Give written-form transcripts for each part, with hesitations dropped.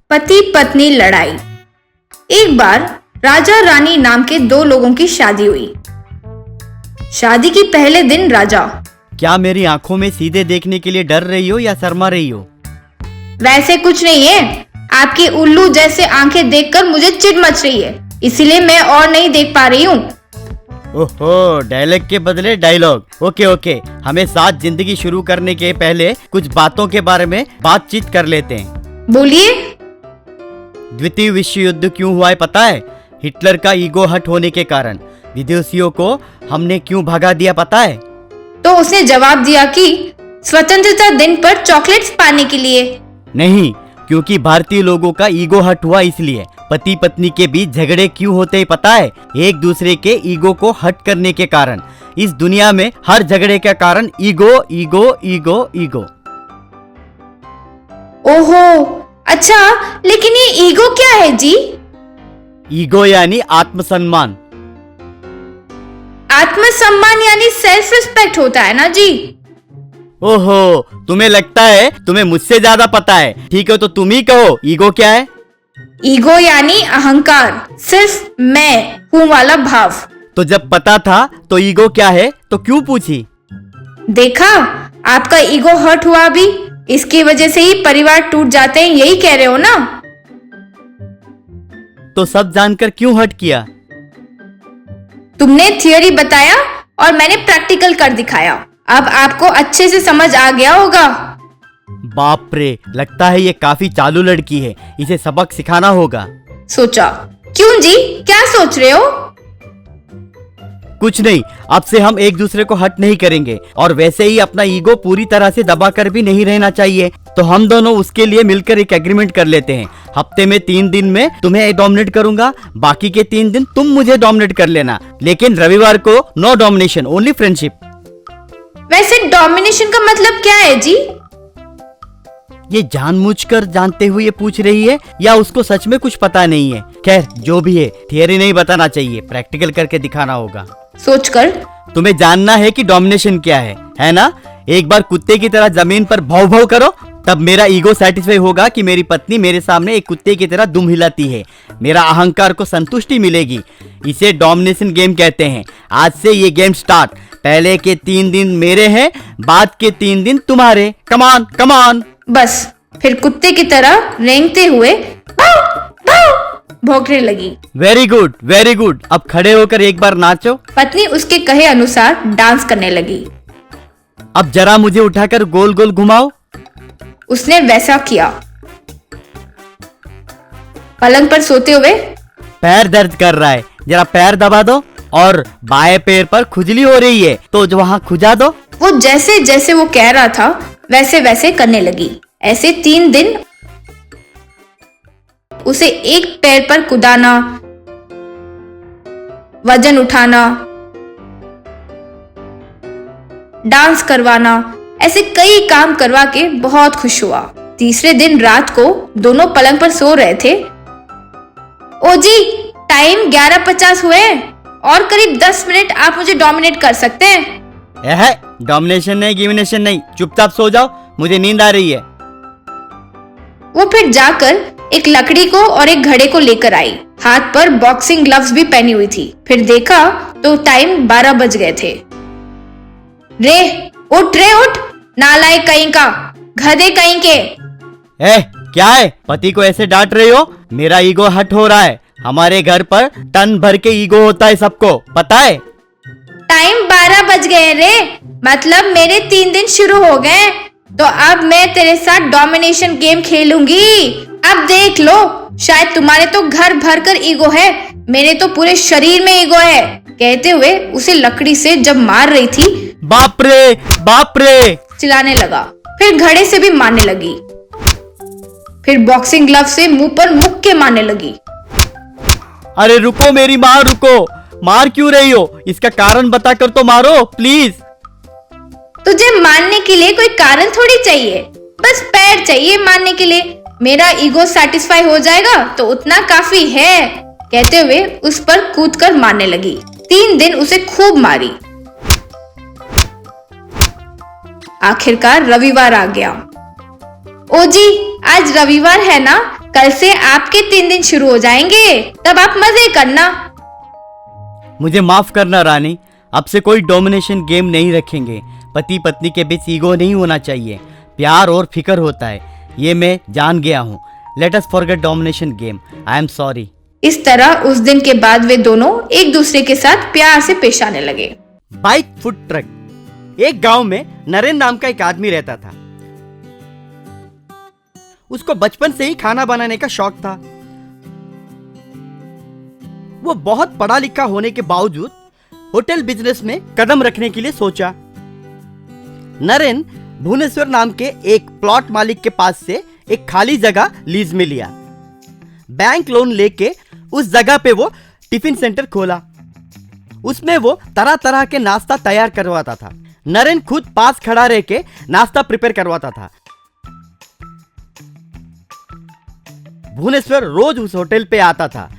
पति पत्नी लड़ाई। एक बार राजा रानी नाम के दो लोगों की शादी हुई। शादी की पहले दिन राजा, क्या मेरी आंखों में सीधे देखने के लिए डर रही हो या शर्मा रही हो? वैसे कुछ नहीं है, आपकी उल्लू जैसे आंखें देखकर मुझे चिढ़ मच रही है, इसीलिए मैं और नहीं देख पा रही हूँ। ओहो, डायलॉग के बदले डायलॉग। ओके, हमें साथ जिंदगी शुरू करने के पहले कुछ बातों के बारे में बातचीत कर लेते हैं। बोलिए। द्वितीय विश्व युद्ध क्यों हुआ है पता है? हिटलर का ईगो हर्ट होने के कारण। विदेशियों को हमने क्यों भगा दिया पता है? तो उसने जवाब दिया कि स्वतंत्रता दिन पर चॉकलेट्स पाने के लिए। नहीं, क्योंकि भारतीय लोगों का ईगो हर्ट हुआ इसलिए। पति पत्नी के बीच झगड़े क्यों होते हैं पता है? एक दूसरे के ईगो को हर्ट करने के कारण। इस दुनिया में हर झगड़े का कारण ईगो ईगो ईगो ईगो। ओहो, अच्छा, लेकिन ये ईगो क्या है जी? ईगो यानी आत्मसम्मान। आत्मसम्मान यानी सेल्फ रिस्पेक्ट होता है ना जी? ओहो, तुम्हें लगता है तुम्हें मुझसे ज्यादा पता है। ठीक है, तो तुम ही कहो, ईगो क्या है? ईगो यानी अहंकार, सिर्फ मैं हूँ वाला भाव। तो जब पता था तो ईगो क्या है तो क्यों पूछी? देखा, आपका ईगो हर्ट हुआ भी, इसकी वजह से ही परिवार टूट जाते हैं, यही कह रहे हो ना? तो सब जानकर क्यों हर्ट किया? तुमने थियरी बताया और मैंने प्रैक्टिकल कर दिखाया। अब आपको अच्छे से समझ आ गया होगा। बाप रे, लगता है ये काफी चालू लड़की है, इसे सबक सिखाना होगा। सोचा। क्यों जी, क्या सोच रहे हो? कुछ नहीं, अब से हम एक दूसरे को हर्ट नहीं करेंगे और वैसे ही अपना ईगो पूरी तरह से दबाकर भी नहीं रहना चाहिए। तो हम दोनों उसके लिए मिलकर एक एग्रीमेंट कर लेते हैं। हफ्ते में 3 दिन में तुम्हें डोमिनेट करूंगा, बाकी के 3 दिन तुम मुझे डोमिनेट कर लेना, लेकिन रविवार को नो डोमिनेशन, ओनली फ्रेंडशिप। वैसे डोमिनेशन का मतलब क्या है जी? ये जानबूझकर जानते हुए पूछ रही है या उसको सच में कुछ पता नहीं है? खैर, जो भी है, थियरी नहीं बताना चाहिए, प्रैक्टिकल करके दिखाना होगा। सोचकर। तुम्हें जानना है कि डोमिनेशन क्या है ना? एक बार कुत्ते की तरह जमीन पर भौं भौं करो, तब मेरा ईगो सेटिस्फाई होगा कि मेरी पत्नी मेरे सामने एक कुत्ते की तरह दुम हिलाती है। मेरा अहंकार को संतुष्टि मिलेगी। इसे डोमिनेशन गेम कहते हैं। आज से ये गेम स्टार्ट। पहले के 3 दिन मेरे हैं, बाद के 3 दिन तुम्हारे। कमान कमान। बस, फिर कुत्ते की तरह रेंगते हुए भौंकने लगी। Very good, very good. अब खड़े होकर एक बार नाचो। पत्नी उसके कहे अनुसार डांस करने लगी। अब जरा मुझे उठाकर गोल गोल घुमाओ। उसने वैसा किया। पलंग पर सोते हुए। पैर दर्द कर रहा है, जरा पैर दबा दो। और बाएं पैर पर खुजली हो रही है, तो जो वहां खुजा दो। वो जैसे जैसे वो कह रहा था वैसे वैसे करने लगी। ऐसे 3 दिन उसे एक पैर पर कुदाना, वजन उठाना, डांस करवाना, ऐसे कई काम करवा के बहुत खुश हुआ। तीसरे दिन रात को दोनों पलंग पर सो रहे थे। ओ जी, टाइम 11:50 हुए, और करीब 10 मिनट आप मुझे डोमिनेट कर सकते हैं। डोमिनेशन नहीं, गिमिनेशन नहीं, चुपचाप सो जाओ, मुझे नींद आ रही है। वो फिर जाकर एक लकड़ी को और एक घड़े को लेकर आई। हाथ पर बॉक्सिंग ग्लव्स भी पहनी हुई थी। फिर देखा तो टाइम 12 बज गए थे। रे उठ, नालायक कहीं का, गधे कहीं के। क्या है, पति को ऐसे डांट रही हो? मेरा ईगो हर्ट हो रहा है। हमारे घर पर टन भर के ईगो होता है, सबको पता है। टाइम 12 बज गए रे, मतलब मेरे 3 दिन शुरू हो गए। तो अब मैं तेरे साथ डोमिनेशन गेम खेलूंगी। अब देख लो, शायद तुम्हारे तो घर भर कर ईगो है, मेरे तो पूरे शरीर में ईगो है। कहते हुए उसे लकड़ी से जब मार रही थी, बाप रे चिल्लाने लगा। फिर घड़े से भी मारने लगी। फिर बॉक्सिंग ग्लव से मुंह पर मुक्के मारने लगी। अरे रुको मेरी माँ, रुको, मार क्यों रही हो? इसका कारण बताकर तो मारो प्लीज। तुझे मारने के लिए कोई कारण थोड़ी चाहिए, बस पैर चाहिए मारने के लिए। मेरा ईगो सेटिस्फाई हो जाएगा तो उतना काफी है। कहते हुए उस पर कूदकर मारने लगी। 3 दिन उसे खूब मारी। आखिरकार रविवार आ गया। ओ जी, आज रविवार है ना, कल से आपके 3 दिन शुरू हो जाएंगे, तब आप मजे करना। मुझे माफ करना रानी, अब से कोई डोमिनेशन गेम नहीं रखेंगे। पति पत्नी के बीच ईगो नहीं होना चाहिए, प्यार और फिक्र होता है, ये मैं जान गया हूँ। Let us forget domination game, I am sorry. इस तरह उस दिन के बाद वे दोनों एक दूसरे के साथ प्यार से पेश आने लगे। Bike food truck. एक गांव में नरेन नाम का एक आदमी रहता था। उसको बचपन से ही खाना बनाने का शौक था। वो बहुत पढ़ा लिखा होने के बावजूद होटल बिजनेस में कदम रखने के लिए सोचा। नरेन भुवनेश्वर नाम के एक प्लॉट मालिक के पास से एक खाली जगह लीज में लिया। बैंक लोन लेके उस जगह पे वो टिफिन सेंटर खोला। उसमें वो तरह तरह के नाश्ता तैयार करवाता था। नरेन खुद पास खड़ा रह के नाश्ता प्रिपेयर करवाता था। भुवनेश्वर रोज उस होटल पे आता था।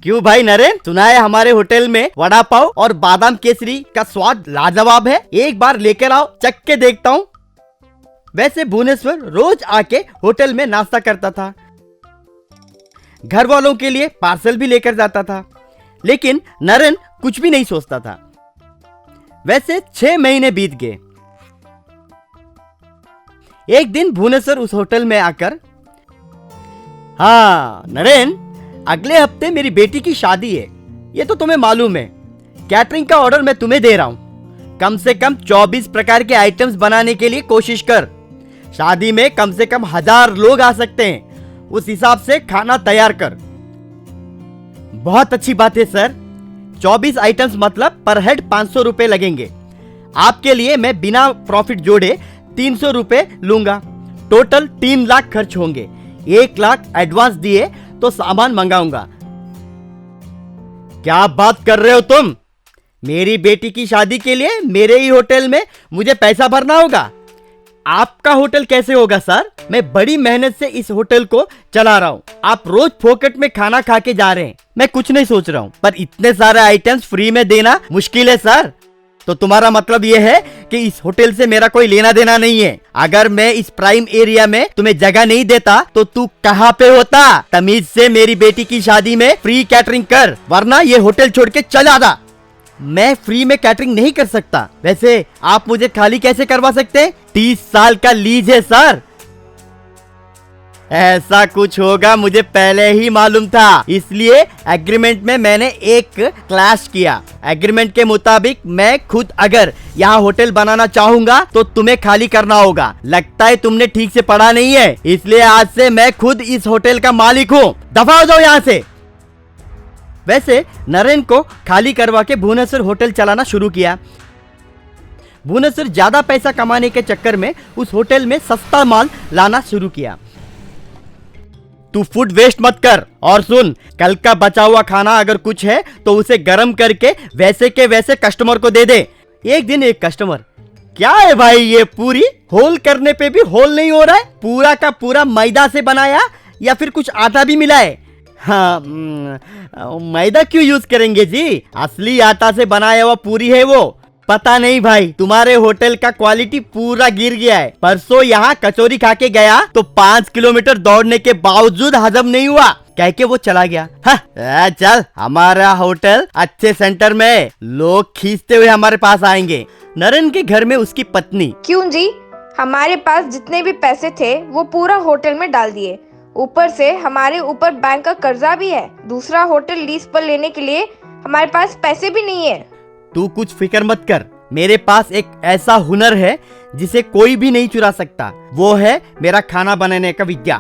क्यों भाई नरेन, सुना है हमारे होटल में वड़ा पाव और बादाम केसरी का स्वाद लाजवाब है, एक बार लेकर आओ, चख के देखता हूँ। वैसे भुवनेश्वर रोज आके होटल में नाश्ता करता था। घर वालों के लिए पार्सल भी लेकर जाता था, लेकिन नरेन कुछ भी नहीं सोचता था। वैसे 6 महीने बीत गए। एक दिन भुवनेश्वर उस होटल में आकर, हाँ नरेन, अगले हफ्ते मेरी बेटी की शादी है, ये तो तुम्हें मालूम है। कैटरिंग का ऑर्डर मैं तुम्हें दे रहा हूं। कम से कम 24 प्रकार के आइटम्स बनाने के लिए कोशिश कर। शादी में कम से कम 1000 लोग आ सकते हैं, उस हिसाब से खाना तैयार कर। बहुत अच्छी बात है सर। 24 आइटम्स मतलब पर हेड 500 रुपए लगेंगे। आपके लिए मैं बिना प्रॉफिट जोड़े 300 रुपए लूंगा। टोटल 3 लाख खर्च होंगे। 1 लाख एडवांस दिए तो सामान मंगाऊंगा। क्या बात कर रहे हो तुम? मेरी बेटी की शादी के लिए मेरे ही होटल में मुझे पैसा भरना होगा? आपका होटल कैसे होगा सर? मैं बड़ी मेहनत से इस होटल को चला रहा हूँ। आप रोज फोकट में खाना खा के जा रहे हैं। मैं कुछ नहीं सोच रहा हूँ, पर इतने सारे आइटम्स फ्री में देना मुश्किल है सर। तो तुम्हारा मतलब यह है कि इस होटल से मेरा कोई लेना देना नहीं है। अगर मैं इस प्राइम एरिया में तुम्हें जगह नहीं देता तो तू कहाँ पे होता? तमीज से मेरी बेटी की शादी में फ्री कैटरिंग कर, वरना ये होटल छोड़ के चल जाता। मैं फ्री में कैटरिंग नहीं कर सकता। वैसे आप मुझे खाली कैसे करवा सकते हैं? 30 साल का लीज है सर। ऐसा कुछ होगा मुझे पहले ही मालूम था, इसलिए एग्रीमेंट में मैंने एक क्लैश किया। एग्रीमेंट के मुताबिक मैं खुद अगर यहाँ होटल बनाना चाहूंगा तो तुम्हें खाली करना होगा। लगता है तुमने ठीक से पढ़ा नहीं है, इसलिए आज से मैं खुद इस होटल का मालिक हूँ। दफा हो जाओ यहाँ से। वैसे नरेन को खाली करवा के भुवनेश्वर होटल चलाना शुरू किया। भुवनेश्वर ज्यादा पैसा कमाने के चक्कर में उस होटल में सस्ता माल लाना शुरू किया। तू फूड वेस्ट मत कर, और सुन, कल का बचा हुआ खाना अगर कुछ है तो उसे गर्म करके वैसे के वैसे कस्टमर को दे दे। एक दिन एक कस्टमर, क्या है भाई ये पूरी होल करने पे भी होल नहीं हो रहा है? पूरा का पूरा मैदा से बनाया या फिर कुछ आटा भी मिला है? हाँ, मैदा क्यों यूज करेंगे जी? असली आटा से बनाया हुआ पूरी है वो। पता नहीं भाई, तुम्हारे होटल का क्वालिटी पूरा गिर गया है। परसों यहाँ कचौरी खा के गया तो 5 किलोमीटर दौड़ने के बावजूद हजम नहीं हुआ, कह के वो चला गया। चल, हमारा होटल अच्छे सेंटर में है, लोग खींचते हुए हमारे पास आएंगे। नरेन के घर में उसकी पत्नी, क्यों जी, हमारे पास जितने भी पैसे थे वो पूरा होटल में डाल दिए। ऊपर से हमारे ऊपर बैंक का कर्जा भी है। दूसरा होटल लीज पर लेने के लिए हमारे पास पैसे भी नहीं है। तू कुछ फिक्र मत कर, मेरे पास एक ऐसा हुनर है जिसे कोई भी नहीं चुरा सकता। वो है मेरा खाना बनाने का विद्या।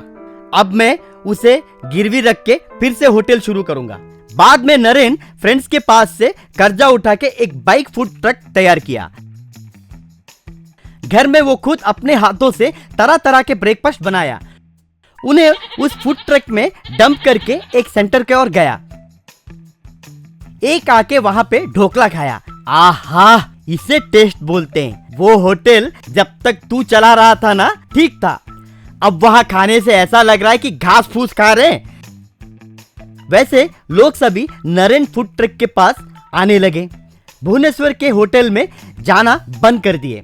अब मैं उसे गिरवी रख के फिर से होटल शुरू करूंगा। बाद में नरेन फ्रेंड्स के पास से कर्जा उठा के एक बाइक फूड ट्रक तैयार किया। घर में वो खुद अपने हाथों से तरह तरह के ब्रेकफास्ट बनाया। उन्हें उस फूड ट्रक में डंप करके एक सेंटर के ओर गया। एक आके वहां पे ढोकला खाया। आहा, इसे टेस्ट बोलते हैं। वो होटल जब तक तू चला रहा था ना, ठीक था। अब वहां खाने से ऐसा लग रहा है कि घास फूस खा रहे हैं। वैसे लोग सभी नरेन फूड ट्रक के पास आने लगे। भुवनेश्वर के होटल में जाना बंद कर दिए।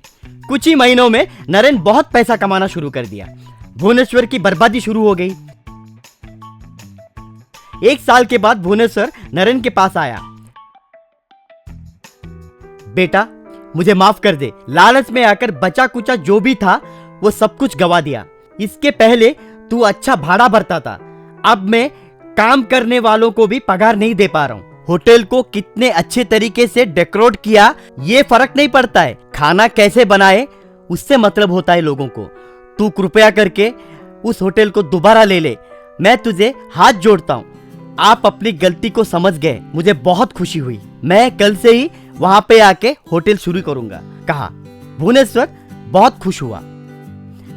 कुछ ही महीनों में नरेन बहुत पैसा कमाना शुरू कर दिया। भुवनेश्वर की बर्बादी शुरू हो गई। 1 साल के बाद भुवनेश्वर नरेन के पास आया। बेटा, मुझे माफ कर दे। लालच में आकर बचा कुचा जो भी था वो सब कुछ गवा दिया। इसके पहले तू अच्छा भाड़ा भरता था, अब मैं काम करने वालों को भी पगार नहीं दे पा रहा हूँ। होटल को कितने अच्छे तरीके से डेकोरेट किया ये फर्क नहीं पड़ता है, खाना कैसे बनाए उससे मतलब होता है लोगों को। तू कृपया करके उस होटल को दोबारा ले ले, मैं तुझे हाथ जोड़ता हूँ। आप अपनी गलती को समझ गए, मुझे बहुत खुशी हुई। मैं कल से ही वहां पे आके होटल शुरू करूंगा, कहा। भुवनेश्वर बहुत खुश हुआ।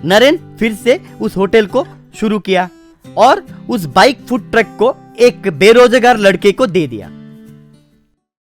नरेन फिर से उस होटल को शुरू किया और उस बाइक फूड ट्रक को एक बेरोजगार लड़के को दे दिया।